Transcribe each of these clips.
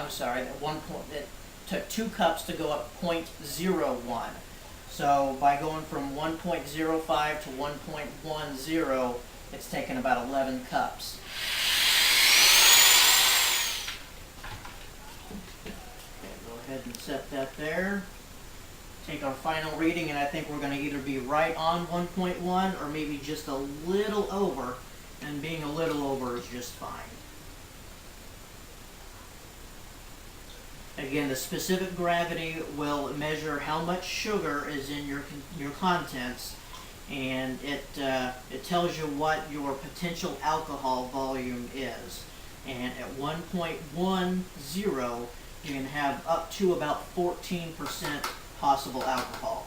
I'm sorry, at one point, it took 2 cups to go up 0.01. So by going from 1.05 to 1.10, it's taken about 11 cups. Okay, go ahead and set that there. Take our final reading, and I think we're going to either be right on 1.1 or maybe just a little over, and being a little over is just fine. Again, the specific gravity will measure how much sugar is in your contents, and it tells you what your potential alcohol volume is. And at 1.10, you can have up to about 14% possible alcohol.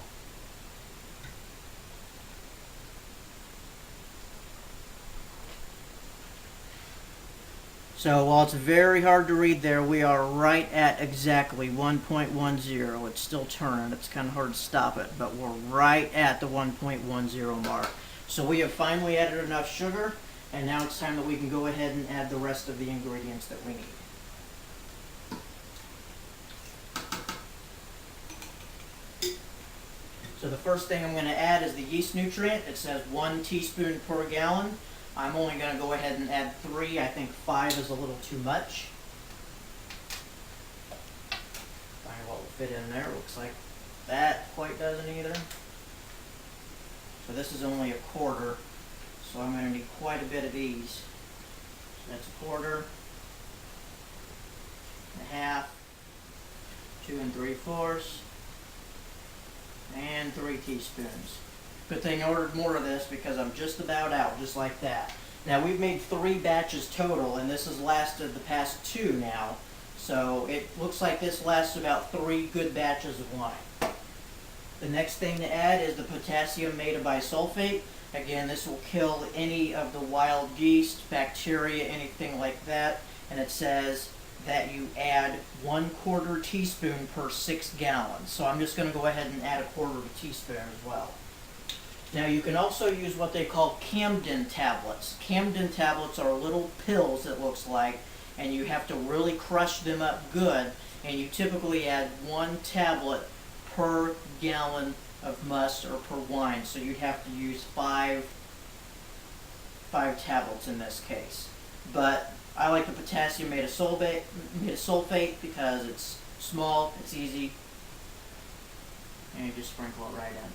So while it's very hard to read there, we are right at exactly 1.10. It's still turning. It's kind of hard to stop it, but we're right at the 1.10 mark. So we have finally added enough sugar, and now it's time that we can go ahead and add the rest of the ingredients that we need. So the first thing I'm going to add is the yeast nutrient. It says 1 teaspoon per gallon. I'm only going to go ahead and add 3. I think 5 is a little too much. Find what will fit in there. Looks like that quite doesn't either. So this is only a quarter, so I'm going to need quite a bit of these. So that's a quarter, and a half, 2 3/4, and 3 teaspoons. Good thing I ordered more of this because I'm just about out, just like that. Now we've made 3 batches total, and this has lasted the past 2 now. So it looks like this lasts about 3 good batches of wine. The next thing to add is the potassium metabisulfate. Again, this will kill any of the wild yeast, bacteria, anything like that. And it says that you add 1/4 teaspoon per 6 gallons. So I'm just going to go ahead and add 1/4 teaspoon as well. Now you can also use what they call Camden tablets. Camden tablets are little pills, it looks like, and you have to really crush them up good, and you typically add 1 tablet per gallon of must or per wine, so you'd have to use 5 tablets in this case. But I like the potassium metasulfate because it's small, it's easy, and you just sprinkle it right in.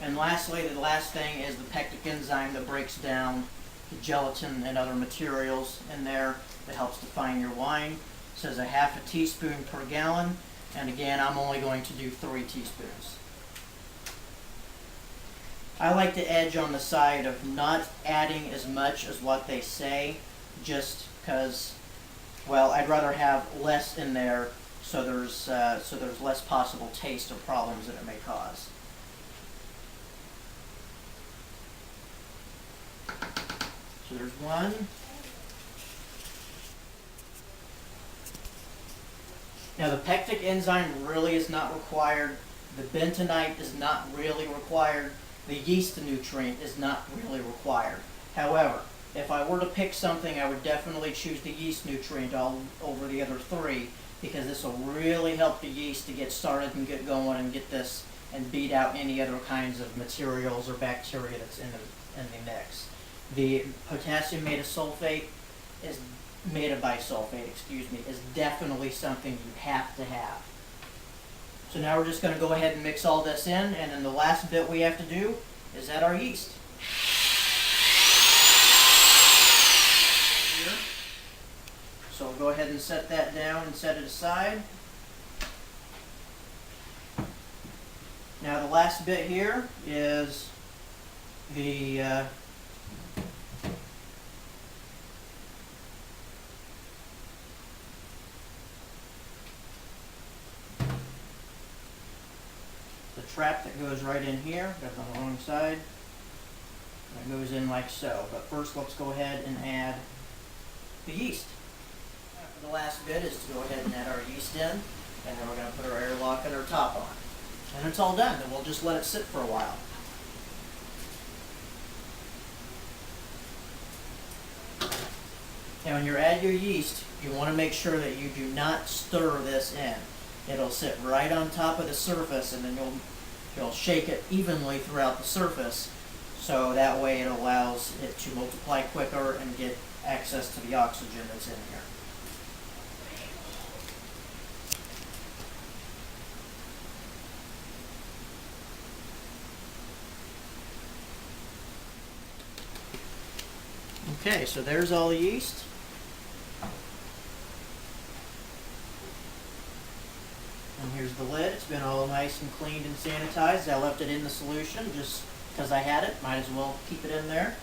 And lastly, the last thing is the pectic enzyme that breaks down the gelatin and other materials in there that helps define your wine. It says 1/2 teaspoon per gallon, and again, I'm only going to do 3 teaspoons. I like to edge on the side of not adding as much as what they say, just because, well, I'd rather have less in there so there's less possible taste or problems that it may cause. So there's 1. Now the pectic enzyme really is not required. The bentonite is not really required. The yeast nutrient is not really required. However, if I were to pick something, I would definitely choose the yeast nutrient over the other 3, because this will really help the yeast to get started and get going and get this and beat out any other kinds of materials or bacteria that's in the mix. The potassium metabisulfate is definitely something you have to have. So now we're just going to go ahead and mix all this in, and then the last bit we have to do is add our yeast. Here. So we'll go ahead and set that down and set it aside. Now the last bit here is the trap that goes right in here. Got it on the wrong side. That goes in like so. But first, let's go ahead and add the yeast. The last bit is to go ahead and add our yeast in, and then we're going to put our airlock and our top on. And it's all done. Then we'll just let it sit for a while. And when you add your yeast, you want to make sure that you do not stir this in. It'll sit right on top of the surface, and then you'll shake it evenly throughout the surface, so that way it allows it to multiply quicker and get access to the oxygen that's in here. Okay, so there's all the yeast. And here's the lid. It's been all nice and cleaned and sanitized. I left it in the solution just because I had it. Might as well keep it in there.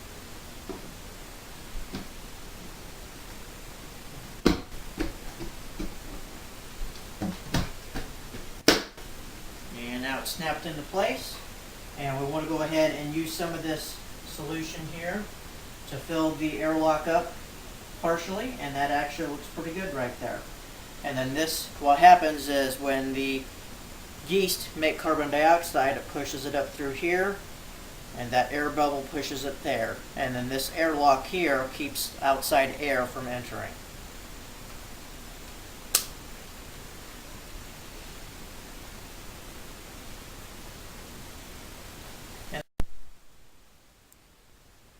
And now it's snapped into place. And we want to go ahead and use some of this solution here to fill the airlock up partially, and that actually looks pretty good right there. And then this, what happens is when the yeast make carbon dioxide, it pushes it up through here, and that air bubble pushes it there. And then this airlock here keeps outside air from entering.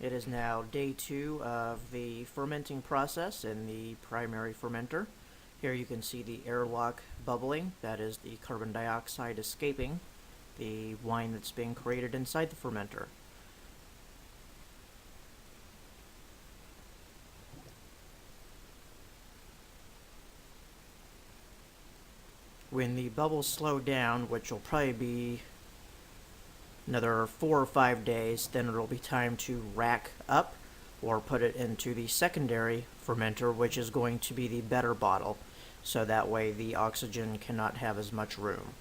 It is now day 2 of the fermenting process in the primary fermenter. Here you can see the airlock bubbling. That is the carbon dioxide escaping the wine that's being created inside the fermenter. When the bubbles slow down, which will probably be another 4 or 5 days, then it'll be time to rack up or put it into the secondary fermenter, which is going to be the better bottle, so that way the oxygen cannot have as much room.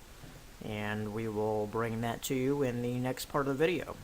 And we will bring that to you in the next part of the video.